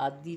½